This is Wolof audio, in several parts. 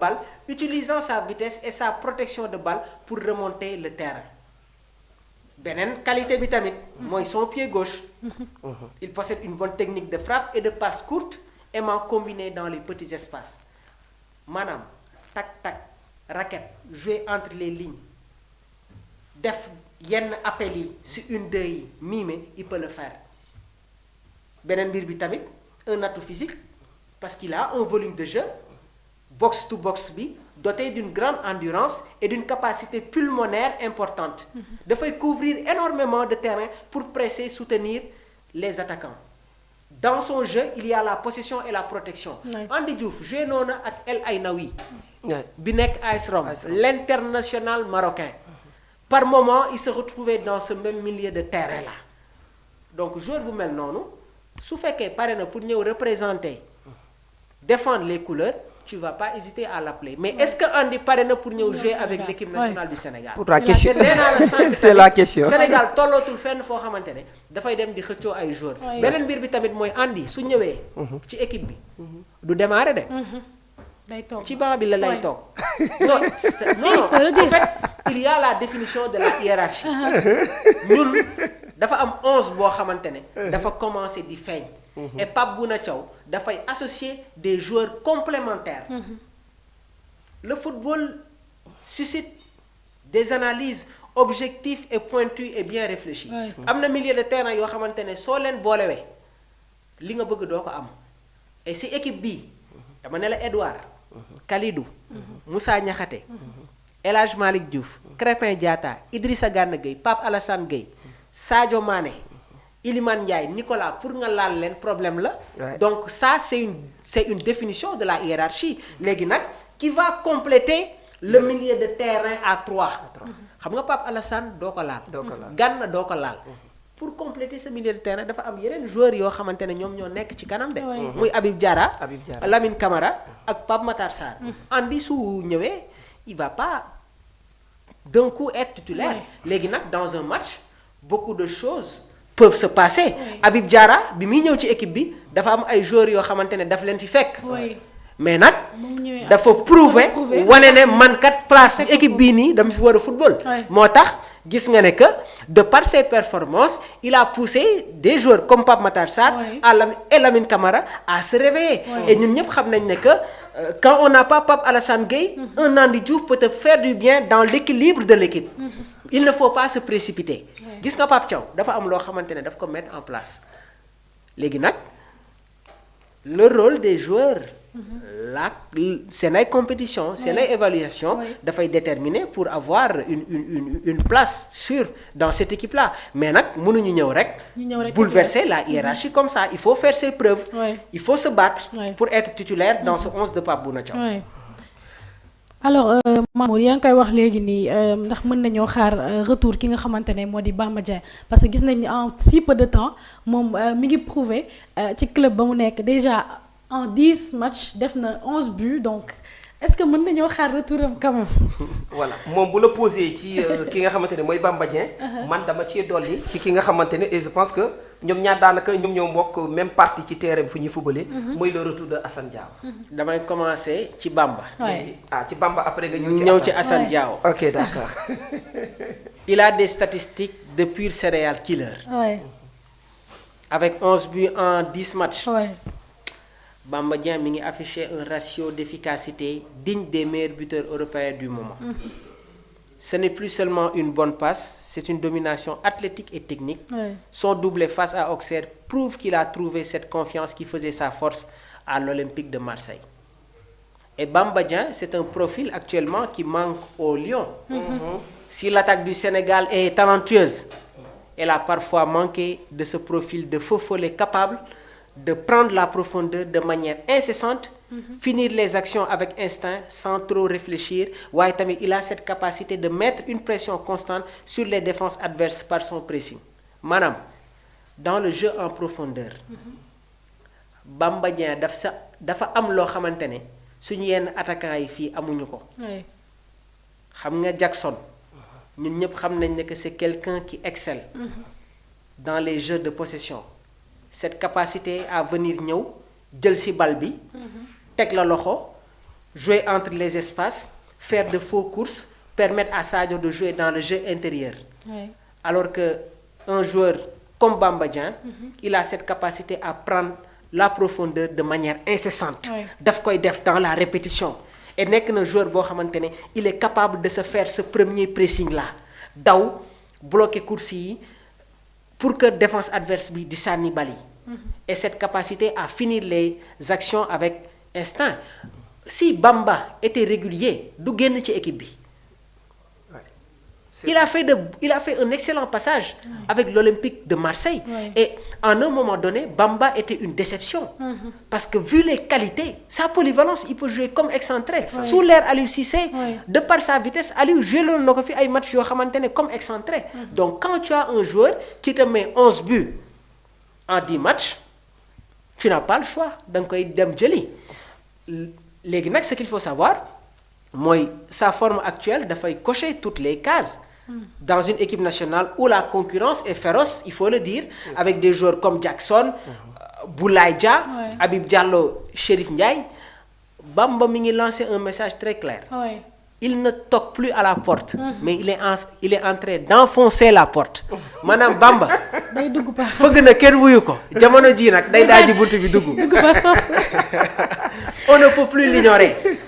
balle, utilisant sa vitesse et sa protection de balle pour remonter le terrain. Beneen qualité bi tamit mooy son pied gauche. Il possède une bonne technique de frappe et de passe courte aimant combiner dans les petits espaces. Maanaam tac-tac raquette jouer entre les lignes def yenn appels yi si 1-2 yi mimer il peut le faire. Beneen mbir bi tamit un atout physique parce qu'il a un volume de jeu box to box bi doté d'une grande endurance et d'une capacité pulmonaire importante. Dafay couvrir énormément de terrain pour presser, soutenir les attaquants. Dans son jeu, il y a la possession et la protection. Andy Diouf joué noonu ak El Ainaoui bi nekk AS Rome, l'international marocain. Par moment, il se retrouvait dans ce même milieu de terrain là. Donc joueur bu mel noonu su fekkee pare na pour ñëw représenter défendre les couleurs, tu vas pas hésiter à l'appeler. Mais est-ce que Andy pare na pour ñëw jouer avec l'équipe nationale du Sénégal? Pour la question, c'est la question. Sénégal tollootul fenn foo xamante ne dafay dem di xëccoo ay joueurs. Beneen mbir bi tamit mooy Andy su ñëwee. ci équipe bi. du démarrer de. day toog ci banc bi la lay toog. non en fait il y a la définition de la hiérarchie. ñun dafa am 11 boo xamante ne. dafa commencer di feeñ. Et Pape Bouna Thiaw dafay associer des joueurs complémentaires. Le football suscite des analyses objectives et pointues et bien réfléchies. am na milieu de terrain yoo xamante ne soo leen boolewee li nga bëgg doo ko am. Et si équipe bii dama ne la Edouard Kalidou Moussa Niakhaté El Hadj Malick Diouf Crépin Diatta Idrissa Gana Gueye Pape Alassane Gueye Sadio Mané Iliman Ndiaye Nicolas pour nga laal leen problème la. Donc ça c'est une définition de la hiérarchie. Léegi nag qui va compléter le milieu de terrain à 3. xam nga Pape Alassane doo ko laal. Gana doo ko laal. Pour compléter ce milieu de terrain dafa am yeneen joueurs yoo xamante ne ñoom ñoo nekk ci kanam de. muy Habib Diarra Lamine Camara ak Pape Matar Sarr. Andy su ñëwee il va pas d'un coup être titulaire. Léegi nag dans un match beaucoup de choses peuvent se passer. Habib Diarra bi muy ñëw ci équipe bi dafa am ay joueurs yoo xamante ne daf leen fi fekk. mais nag dafa prouver wane ne man kat place équipe bii nii dama fi war a football. moo tax gis nga ne que de par ses performances il a poussé des joueurs comme Pape Matar Sarr et Lamine Camara à se réveiller. Et ñun ñëpp xam nañ ne que quand on n'a pas Pape Alassane Gueye, un Andy Diouf peut te faire du bien dans l'équilibre de l'équipe. Il ne faut pas se précipiter. Gis nga Pape Thiaw dafa am loo xamante ne daf ko mettre en place léegi nag le rôle des joueurs. La seen ay compétition seen ay évaluation dafay déterminer pour avoir une place sûre dans cette équipe là mais nag mënuñu ñëw rek bouleverser la hiérarchie comme ça. Il faut faire ses preuves. Il faut se battre pour être titulaire dans ce 11 de Pape Bouna Thiaw. Alors Mamour yaa ngi koy wax léegi nii ndax mën nañoo xaar retour ki nga xamante ne moo di Bamba Dieng parce que gis nañ en si peu de temps moom mi ngi prouver ci club ba mu nekk déjà en 10 matchs def na 11 buts donc est-ce que mën nañoo xaar retouram quand même. Voilà moom bu la posé ci ki nga xamante ne mooy Bamba Dieng. man dama cee dolli ci ki nga xamante ne et je pense que ñoom ñaar daanaka ñoom ñoo bokk même partie ci terrain bi fu ñuy footballé. mooy le retour de Assane Diao. damay commencer ci Bamba. ci Bamba après nga ñëw ci Assane Diao. ok d'accord. Il a des statistiques de pur serial killer. Avec 11 buts en 10 matchs. Bamba Dieng mi ngi affiché un ratio d'efficacité digne des meilleurs buteurs européens du moment. Ce n'est plus seulement une bonne passe, c'est une domination athlétique et technique. Son doublé face à Auxerre prouve qu'il a trouvé cette confiance qui faisait sa force à l'Olympique de Marseille. Et Bamba Dieng, c'est un profil actuellement qui manque au Lion. Si l'attaque du Sénégal est talentueuse, elle a parfois manqué de ce profil de faux follet capable de prendre la profondeur de manière incessante, finir les actions avec instinct sans trop réfléchir. waaye tamit il a cette capacité de mettre une pression constante sur les défenses adverses par son pressing. Maanaam dans le jeu en profondeur Bamba Dieng dafa am loo xamante ne suñu yenn attaquants yi fii amuñu ko. xam nga Jackson ñun ñëpp xam nañ ne que c'est quelqu'un qui excelle dans les jeux de possession. Cette capacité à venir ñëw jël ci bal bi teg la loxo jouer entre les espaces, faire de faux courses, permettre à Sadio de jouer dans le jeu intérieur. Ouais. Alors que un joueur comme Bamba Dieng, il a cette capacité à prendre la profondeur de manière incessante. Daf koy def dans la répétition. Et nekk na joueur boo xamante ne il est capable de se faire ce premier pressing là daw bloquer course yi pour que défense adverse bi di sànni bal yi. Et cette capacité à finir les actions avec instinct. Si Bamba était régulier du génn ci équipe bi. Il a fait un excellent passage avec l'Olympique de Marseille. Et à un moment donné, Bamba était une déception. Parce que vu les qualités, sa polyvalence, il peut jouer comme excentré. Sous l'ère Aliou Cissé, de par sa vitesse, Aliou joue le match comme excentré. Donc quand tu as un joueur qui te met 11 buts en 10 matchs, tu n'as pas le choix. Donc dem jëli. Léegi nag ce qu'il faut savoir, sa forme actuelle dafay cocher toutes les cases. Dans une équipe nationale où la concurrence est féroce, il faut le dire, avec des joueurs comme Jackson, Boulaye Dia, Habib Diallo, Chérif Ndiaye, Bamba mi ngi lancé un message très clair. Il ne toque plus à la porte, mais il est en train d'enfoncer la porte. Maanaam Bamba fëgg na kenn wuyu ko jamono ji nag day daaji buntu bi dugg. On ne peut plus l'ignorer.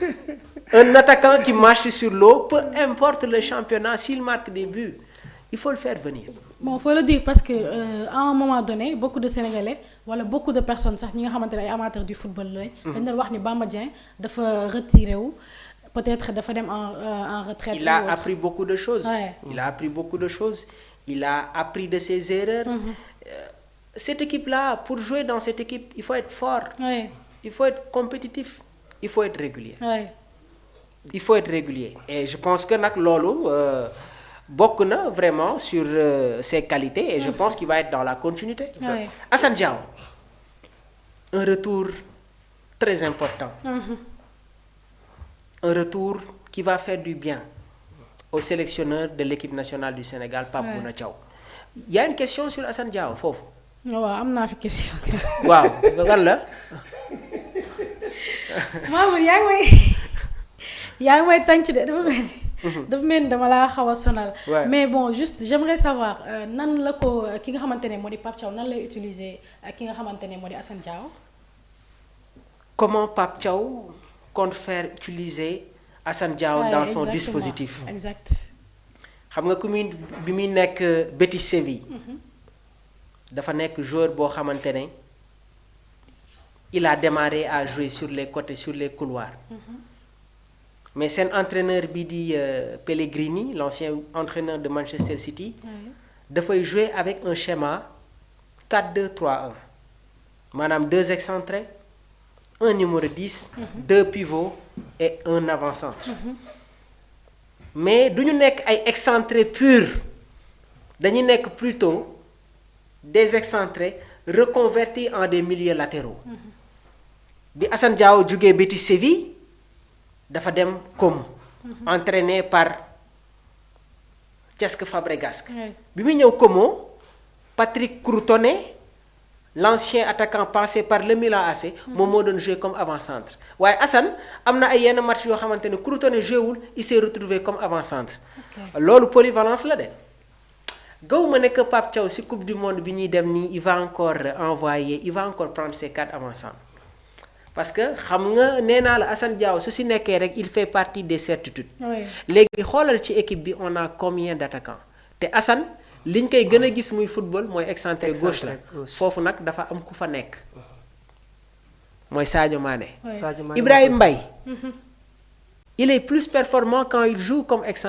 Un attaquant qui marche sur l'eau, peu importe le championnat, s'il marque des buts, il faut le faire venir. Bon, il faut le dire parce que à un moment donné, beaucoup de Sénégalais, voilà, beaucoup de personnes, sax ñi nga xamante ne ay amateurs du football lañ. dañ doon wax ni Bamba Dieng dafa retiré wu, peut-être dafa dem en retraite. Il a appris beaucoup de choses. Il a appris beaucoup de choses. Il a appris de ses erreurs. Cette équipe-là, pour jouer dans cette équipe, il faut être fort. Il faut être compétitif. Il faut être régulier. Il faut être régulier. Et je pense que nag loolu bokk na vraiment sur ses qualités et je pense qu'il va être dans la continuité. Assane Diao, un retour très important. Un retour qui va faire du bien au sélectionneur de l'équipe nationale du Sénégal, Pape Bouna Thiaw. Il y a une question sur Assane Diao foofu. waaw am naa fi question. waaw gan la. Mamour yaa ngi may tànc de dafa mel ni dama laa xaw a sonal. Mais bon juste j'aimerais savoir nan la ko ki nga xamante ne moo di Pape Thiaw nan lay utiliser ki nga xamante ne moo di Assane Diao. Comment Pape Thiaw compte faire utiliser Assane Diao dans son dispositif. Exact. xam nga ku muy bi muy nekk Betis Séville. dafa nekk joueur boo xamante ne il a démarré à jouer sur les côtés sur les couloirs. Mais seen entraîneur bi di Pellegrini, l'ancien entraîneur de Manchester City, dafay jouer avec un schéma 4-2-3-1. Maanaam 2 excentrés, un numéro 10, 2 pivots et un avant-centre. Mais du ñu nekk ay excentrés purs, dañuy nekk plutôt des excentrés reconvertis en des milieux latéraux. Bi Assane Diao jugee Betis Séville dafa dem Como, entraîné par Cesc Fabregas. Bi muy ñëw Como, Patrick Croutonnet, l'ancien attaquant passé par le Milan AC, moom moo doon jouer comme avant-centre. Waaye Assane am na ay yenn match yoo xamante ne Croutonnet joué wul, il s'est retrouvé comme avant-centre. Loolu polyvalence la de. gaw ma ne que Pape Thiaw ci Coupe du Monde bi ñuy dem nii il va encore prendre ses 4 avant-centres. Parce que xam nga nee naa la Assane Diao su si nekkee rek il fait partie des certitudes. Léegi xoolal ci équipe bi on a combien d'attaquants te Assane liñ koy gën a gis muy football mooy excentré gauche la foofu nag dafa am ku fa nekk mooy Sadio Mané. Ibrahima Mbaye il est plus performant quand il joue comme excentré.